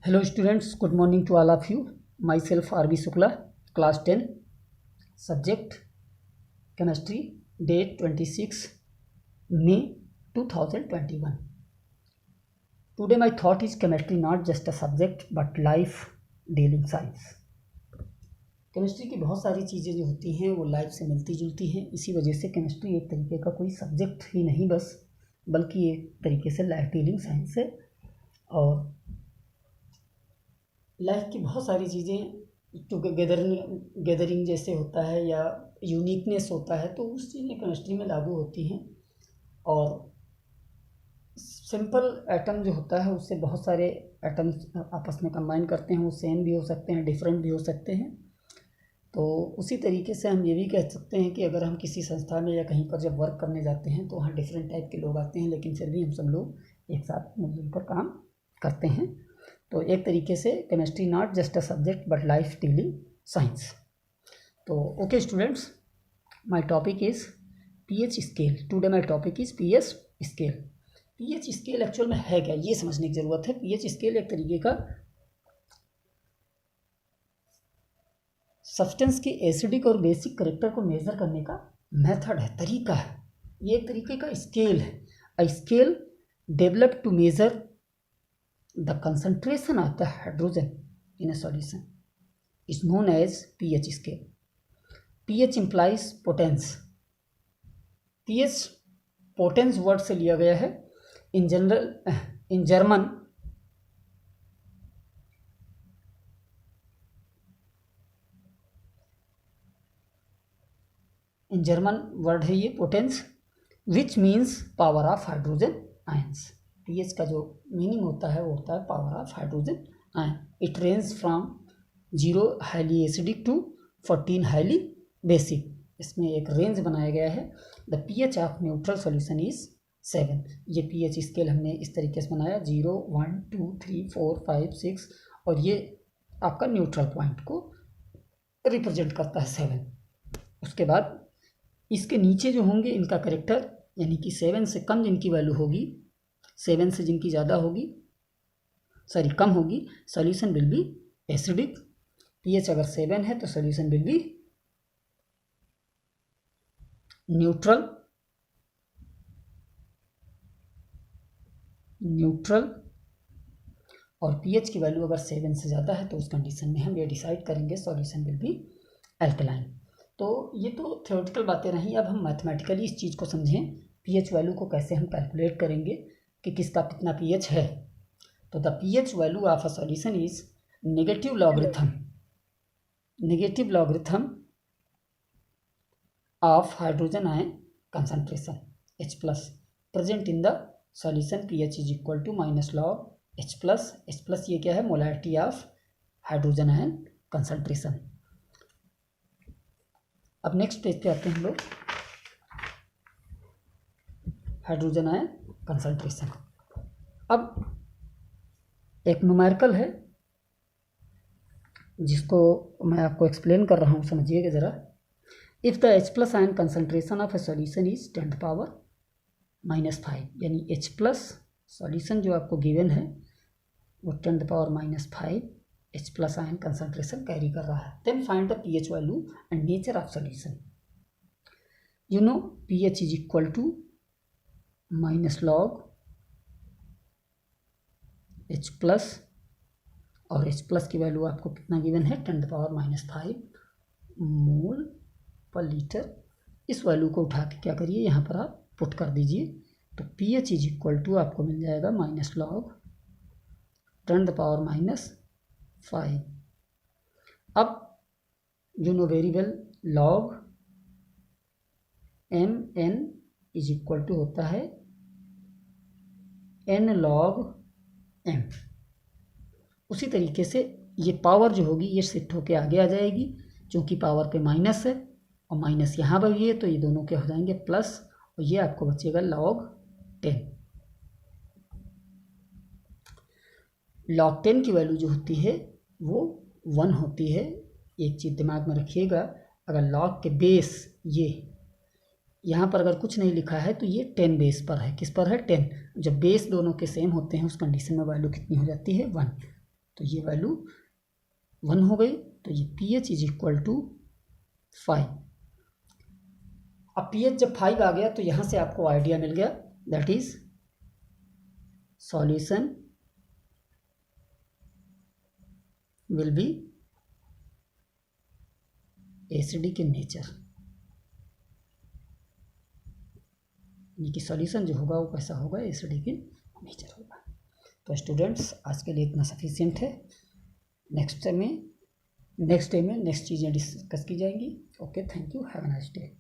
Hello students, good morning to all of you. Myself R.B. Shukla, class 10, subject chemistry, date 26 May 2021. Today my thought is chemistry not just a subject but life dealing science. Chemistry की बहुत सारी चीज़ें जो होती हैं वो life से मिलती जुलती हैं, इसी वजह से केमिस्ट्री एक तरीके का कोई सब्जेक्ट ही नहीं बस बल्कि एक तरीके से लाइफ डीलिंग साइंस है। और लाइफ की बहुत सारी चीज़ें जो गैदरिंग जैसे होता है या यूनिकनेस होता है तो उस चीज़ें केमिस्ट्री में लागू होती हैं। और सिंपल एटम जो होता है उससे बहुत सारे एटम्स आपस में कंबाइन करते हैं, वो सेम भी हो सकते हैं, डिफरेंट भी हो सकते हैं। तो उसी तरीके से हम ये भी कह सकते हैं कि अगर हम किसी संस्था में या कहीं पर जब वर्क करने जाते हैं तो वहाँ डिफरेंट टाइप के लोग आते हैं, लेकिन फिर भी हम सब लोग एक साथ मिलजुल कर काम करते हैं। तो एक तरीके से chemistry not just a subject but life dealing science. तो okay students, my topic is pH scale. Today my topic is pH scale. PH scale actual में है क्या, ये समझने की ज़रूरत है। पीएच स्केल एक तरीके का सब्सटेंस के एसिडिक और बेसिक करेक्टर को मेज़र करने का मेथड है, तरीका है। ये एक तरीके का स्केल है। A scale develop to measure the concentration of the hydrogen in a solution is known as pH scale. pH implies potence. pH potence word से लिया गया है। इन जर्मन वर्ड है ये potence, which means power of hydrogen ions. PH का जो meaning होता है वो होता है power of hydrogen ion. It range from 0 highly acidic to 14 highly basic. इसमें एक रेंज बनाया गया है। The pH of neutral solution is 7। ये पीएच स्केल हमने इस तरीके से बनाया 0, 1, 2, 3, 4, 5, 6 और ये आपका न्यूट्रल पॉइंट को रिप्रेजेंट करता है 7। उसके बाद इसके नीचे जो होंगे इनका करेक्टर, यानी कि 7 से कम जिनकी वैल्यू होगी, 7 से जिनकी ज़्यादा होगी, कम होगी, solution will be acidic. PH अगर 7 है तो सॉल्यूशन विल बी न्यूट्रल और पीएच की वैल्यू अगर 7 से ज़्यादा है तो उस कंडीशन में हम ये डिसाइड करेंगे सॉल्यूशन विल बी एल्कलाइन। तो ये तो थ्योरेटिकल बातें रहीं। अब हम मैथमेटिकली इस चीज़ को समझें, पीएच वैल्यू को कैसे हम कैलकुलेट करेंगे कि किसका कितना पीएच है। तो the pH value of a solution is negative logarithm of hydrogen ion concentration H plus present in the solution. PH is equal to minus log H plus ये क्या है, molarity of hydrogen ion concentration. अब next page पे आते हैं हम लोग, hydrogen ion concentration. अब एक न्यूमेरिकल है जिसको मैं आपको एक्सप्लेन कर रहा हूँ, समझिएगा ज़रा। If the H plus ion concentration of A solution is 10⁻⁻⁵, यानी H प्लस सॉल्यूशन जो आपको गिवन है वो 10⁻⁵ H plus ion concentration carry कर रहा है। Then find the pH value and nature of solution. You know pH is equal to minus log H plus, और H plus की वैल्यू आपको कितना गिवन है, 10⁻⁵ मोल पर लीटर। इस वैल्यू को उठा के क्या करिए, यहाँ पर आप पुट कर दीजिए। तो pH इज इक्वल टू आपको मिल जाएगा माइनस लॉग 10⁻⁵। अब you know very well log mn is equal to होता है n log m। उसी तरीके से ये पावर जो होगी ये शिफ्ट होके आगे आ जाएगी, क्योंकि पावर पे माइनस है और माइनस यहाँ पर भी है, तो ये दोनों क्या हो जाएंगे प्लस, और ये आपको बचेगा log 10। log 10 की वैल्यू जो होती है वो 1 होती है। एक चीज़ दिमाग में रखिएगा, अगर log के बेस ये यहाँ पर अगर कुछ नहीं लिखा है तो ये 10 बेस पर है। किस पर है, 10। जब बेस दोनों के सेम होते हैं उस कंडीशन में वैल्यू कितनी हो जाती है, 1। तो ये वैल्यू 1 हो गई, तो ये pH इज इक्वल टू 5। अब pH जब 5 आ गया तो यहाँ से आपको आइडिया मिल गया, that is solution will be acidic in nature, यानी कि सॉल्यूशन जो होगा वो कैसा होगा, एसिडिक इन नेचर होगा। तो स्टूडेंट्स आज के लिए इतना सफिशिएंट है। नेक्स्ट डे में नेक्स्ट चीज़ें डिस्कस की जाएंगी। Okay, thank you, have a nice day.